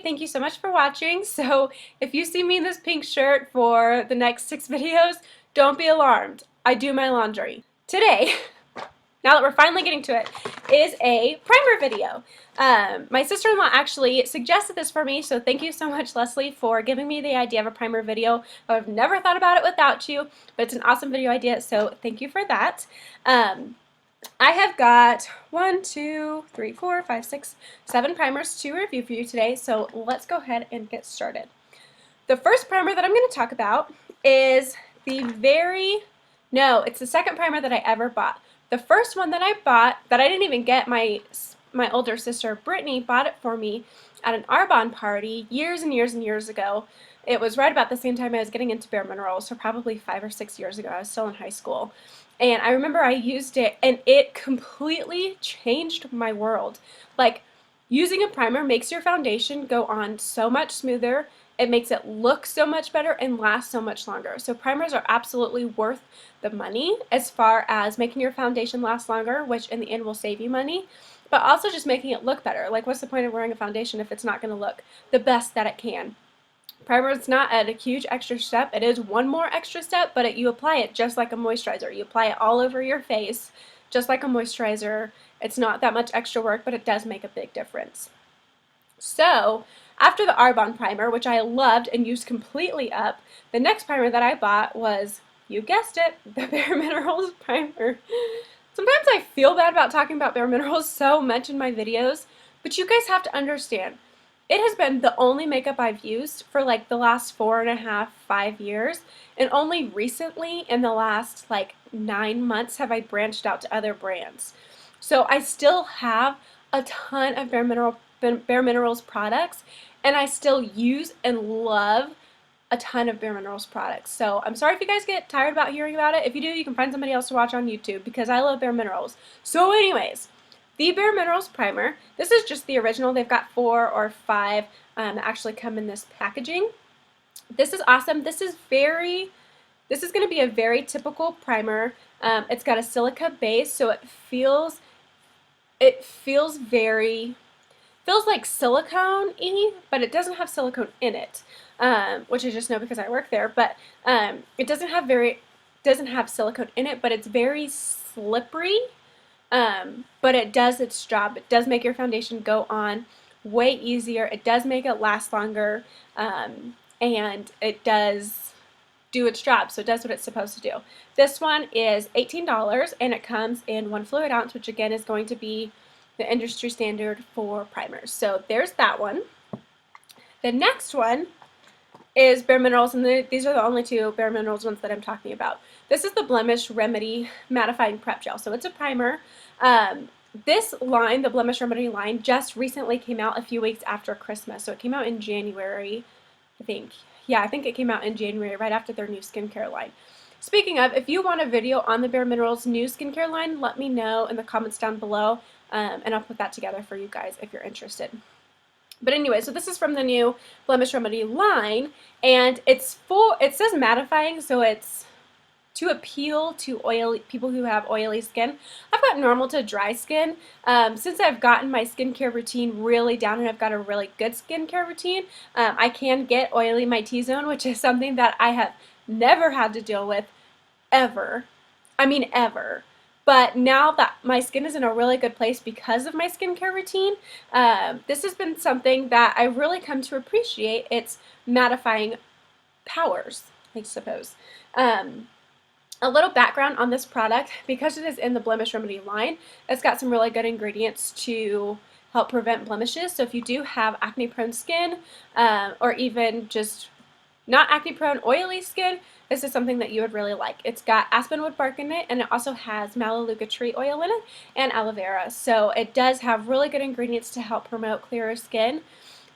thank you so much for watching. So if you see me in this pink shirt for the next 6 videos, don't be alarmed. I do my laundry. Today, now that we're finally getting to it, is a primer video. My sister-in-law actually suggested this for me, so thank you so much, Leslie, for giving me the idea of a primer video. I've never thought about it without you, but it's an awesome video idea, so thank you for that. I have got 1, 2, 3, 4, 5, 6, 7 primers to review for you today, so let's go ahead and get started. The first primer that I'm going to talk about is it's the second primer that I ever bought. The first one that I bought, that I didn't even get, my older sister Brittany bought it for me at an Arbonne party years and years and years ago. It was right about the same time I was getting into Bare Minerals, so probably 5 or 6 years ago. I was still in high school. And I remember I used it, and it completely changed my world. Like, using a primer makes your foundation go on so much smoother. It makes it look so much better and last so much longer. So primers are absolutely worth the money as far as making your foundation last longer, which in the end will save you money, but also just making it look better. Like, what's the point of wearing a foundation if it's not going to look the best that it can? Primer is not a huge extra step. It is one more extra step, but you apply it just like a moisturizer. You apply it all over your face, just like a moisturizer. It's not that much extra work, but it does make a big difference. So, after the Arbonne primer, which I loved and used completely up, the next primer that I bought was, you guessed it, the Bare Minerals primer. Sometimes I feel bad about talking about Bare Minerals so much in my videos, but you guys have to understand, it has been the only makeup I've used for like the last 4.5, 5 years, and only recently in the last like 9 months have I branched out to other brands. So I still have a ton of Bare Minerals products, and I still use and love a ton of Bare Minerals products. So I'm sorry if you guys get tired about hearing about it. If you do, you can find somebody else to watch on YouTube because I love Bare Minerals. So anyways, the Bare Minerals primer, this is just the original. They've got 4 or 5 that actually come in this packaging. This is awesome. This is going to be a very typical primer. It's got a silica base, so it feels like silicone-y, but it doesn't have silicone in it, which I just know because I work there. But it doesn't have silicone in it, but it's very slippery. But it does its job. It does make your foundation go on way easier. It does make it last longer, and it does do its job. So it does what it's supposed to do. This one is $18, and it comes in 1 fluid ounce, which again is going to be the industry standard for primers. So there's that one. The next one is Bare Minerals, and these are the only 2 Bare Minerals ones that I'm talking about. This is the Blemish Remedy Mattifying Prep Gel. So it's a primer. This line, the Blemish Remedy line, just recently came out a few weeks after Christmas. So it came out in January, I think. Yeah, I think it came out in January, right after their new skincare line. Speaking of, if you want a video on the Bare Minerals new skincare line, let me know in the comments down below, and I'll put that together for you guys if you're interested. But anyway, so this is from the new Blemish Remedy line, and it says mattifying, so it's to appeal to people who have oily skin. I've got normal to dry skin. Since I've gotten my skincare routine really down and I've got a really good skincare routine, I can get oily in my T-zone, which is something that I have never had to deal with ever. I mean, ever. But now that my skin is in a really good place because of my skincare routine, this has been something that I've really come to appreciate its mattifying powers, I suppose. A little background on this product, because it is in the Blemish Remedy line, it's got some really good ingredients to help prevent blemishes. So if you do have acne-prone skin, or even just not acne-prone, oily skin, this is something that you would really like. It's got aspenwood bark in it, and it also has melaleuca tree oil in it and aloe vera. So it does have really good ingredients to help promote clearer skin.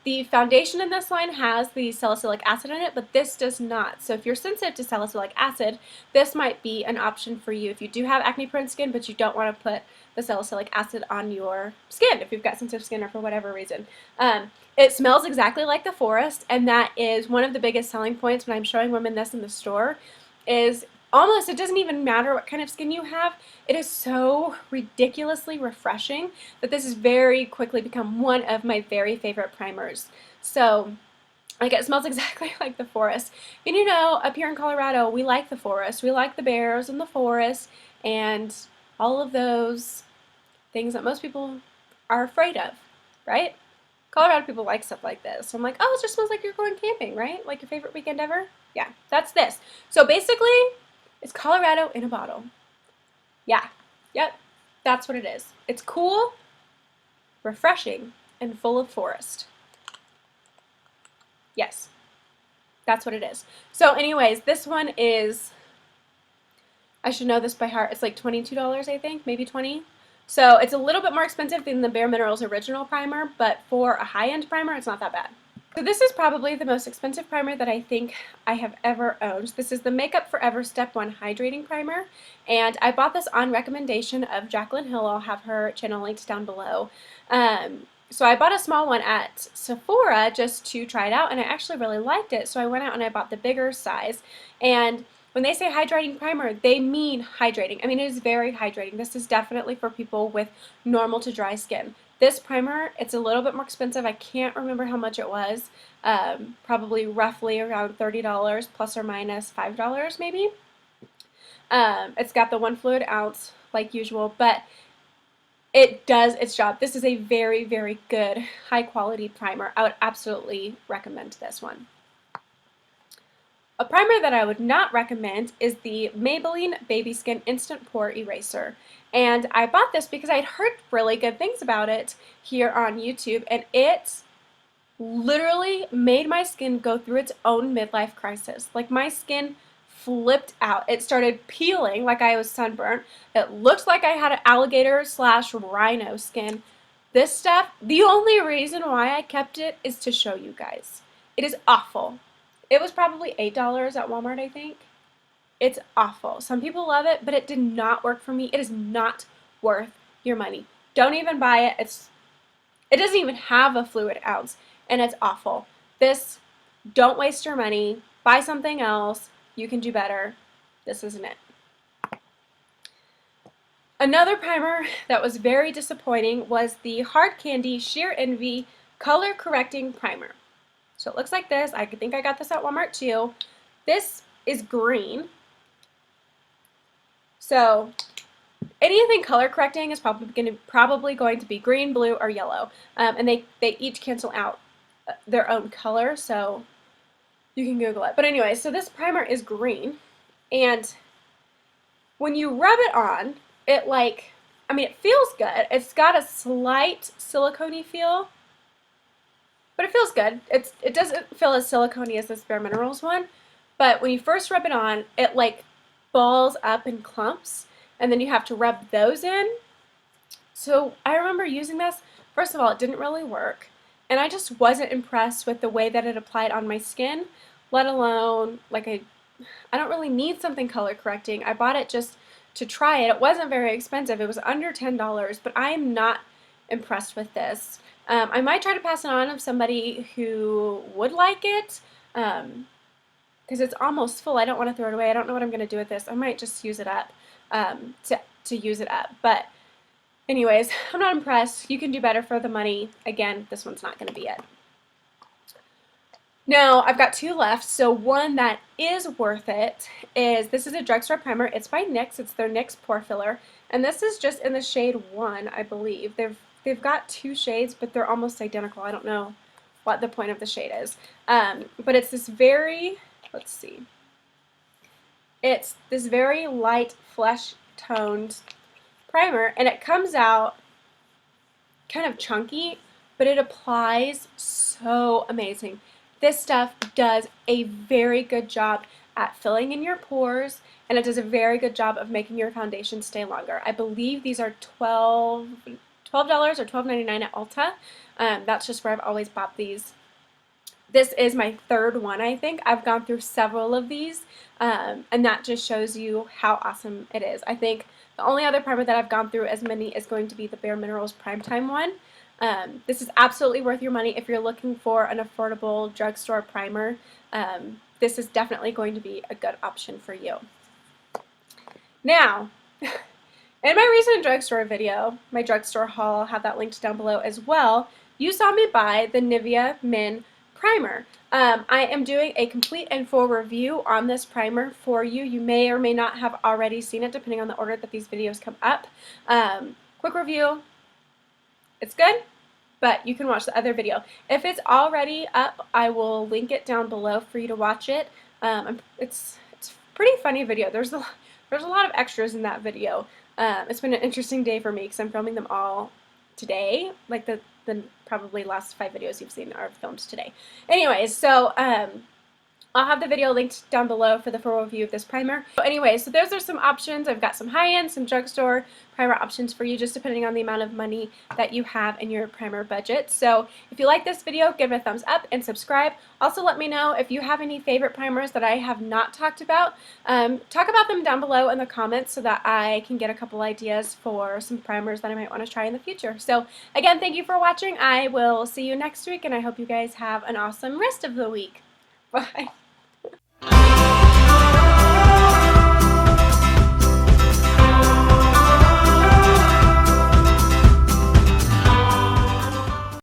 The foundation in this line has the salicylic acid in it, but this does not. So if you're sensitive to salicylic acid, this might be an option for you if you do have acne-prone skin, but you don't want to put the salicylic acid on your skin if you've got sensitive skin or for whatever reason. It smells exactly like the forest, and that is one of the biggest selling points when I'm showing women this in the store, is it doesn't even matter what kind of skin you have. It is so ridiculously refreshing that this has very quickly become one of my very favorite primers. So like it smells exactly like the forest. And you know, up here in Colorado, we like the forest. We like the bears in the forest and all of those things that most people are afraid of, right? Colorado people like stuff like this. So I'm like, oh, it just smells like you're going camping, right? Like your favorite weekend ever? Yeah, that's this. So basically, it's Colorado in a bottle. Yeah, yep, that's what it is. It's cool, refreshing, and full of forest. Yes, that's what it is. So anyways, this one is, I should know this by heart, it's like $22, I think, maybe 20. So it's a little bit more expensive than the Bare Minerals original primer, but for a high-end primer, it's not that bad. So this is probably the most expensive primer that I think I have ever owned. This is the Makeup Forever Step 1 Hydrating Primer, and I bought this on recommendation of Jaclyn Hill. I'll have her channel linked down below. So I bought a small one at Sephora just to try it out, and I actually really liked it, so I went out and I bought the bigger size. And when they say hydrating primer, they mean hydrating. I mean, it is very hydrating. This is definitely for people with normal to dry skin. This primer, it's a little bit more expensive. I can't remember how much it was. Probably roughly around $30 plus or minus $5 maybe. It's got the 1 fluid ounce like usual, but it does its job. This is a very, very good, high quality primer. I would absolutely recommend this one. A primer that I would not recommend is the Maybelline Baby Skin Instant Pore Eraser. And I bought this because I'd heard really good things about it here on YouTube, and it literally made my skin go through its own midlife crisis. Like my skin flipped out. It started peeling like I was sunburnt. It looked like I had an alligator / rhino skin. This stuff, the only reason why I kept it is to show you guys. It is awful. It was probably $8 at Walmart, I think. It's awful. Some people love it, but it did not work for me. It is not worth your money. Don't even buy it. It doesn't even have a fluid ounce, and it's awful. This, don't waste your money. Buy something else. You can do better. This isn't it. Another primer that was very disappointing was the Hard Candy Sheer Envy Color Correcting Primer. So it looks like this. I think I got this at Walmart too. This is green. So anything color correcting is probably going to be green, blue, or yellow. And they each cancel out their own color, so you can Google it. But anyway, so this primer is green, and when you rub it on, it it feels good. It's got a slight silicone-y feel, but it feels good. It doesn't feel as silicone-y as this Bare Minerals one, but when you first rub it on, it like balls up in clumps, and then you have to rub those in. So I remember using this. First of all, it didn't really work, and I just wasn't impressed with the way that it applied on my skin, let alone, like, I don't really need something color correcting. I bought it just to try it. It wasn't very expensive. It was under $10, but I am not impressed with this. I might try to pass it on to somebody who would like it, because it's almost full. I don't want to throw it away. I don't know what I'm going to do with this. I might just use it up to use it up. But anyways, I'm not impressed. You can do better for the money. Again, this one's not going to be it. Now, I've got two left, so one that is worth it is, this is a drugstore primer. It's by NYX. It's their NYX Pore Filler, and this is just in the shade 1, I believe. They've got 2 shades, but they're almost identical. I don't know what the point of the shade is. But it's this very, let's see, it's this very light flesh-toned primer, and it comes out kind of chunky, but it applies so amazing. This stuff does a very good job at filling in your pores, and it does a very good job of making your foundation stay longer. I believe these are $12 or $12.99 at Ulta. That's just where I've always bought these. This is my 3rd one, I think. I've gone through several of these, and that just shows you how awesome it is. I think the only other primer that I've gone through as many is going to be the Bare Minerals Primetime one. This is absolutely worth your money if you're looking for an affordable drugstore primer. This is definitely going to be a good option for you. Now, in my recent drugstore video, my drugstore haul, I'll have that linked down below as well, you saw me buy the Nivea Men primer. I am doing a complete and full review on this primer for you. You may or may not have already seen it depending on the order that these videos come up. Quick review, it's good, but you can watch the other video. If it's already up, I will link it down below for you to watch it. It's a pretty funny video. There's a lot of extras in that video. It's been an interesting day for me because I'm filming them all today. Like the probably last 5 videos you've seen are filmed today. Anyways, so I'll have the video linked down below for the full review of this primer. So anyway, so those are some options. I've got some high-end, some drugstore primer options for you, just depending on the amount of money that you have in your primer budget. So if you like this video, give it a thumbs up and subscribe. Also, let me know if you have any favorite primers that I have not talked about. Talk about them down below in the comments so that I can get a couple ideas for some primers that I might want to try in the future. So again, thank you for watching. I will see you next week, and I hope you guys have an awesome rest of the week. Bye.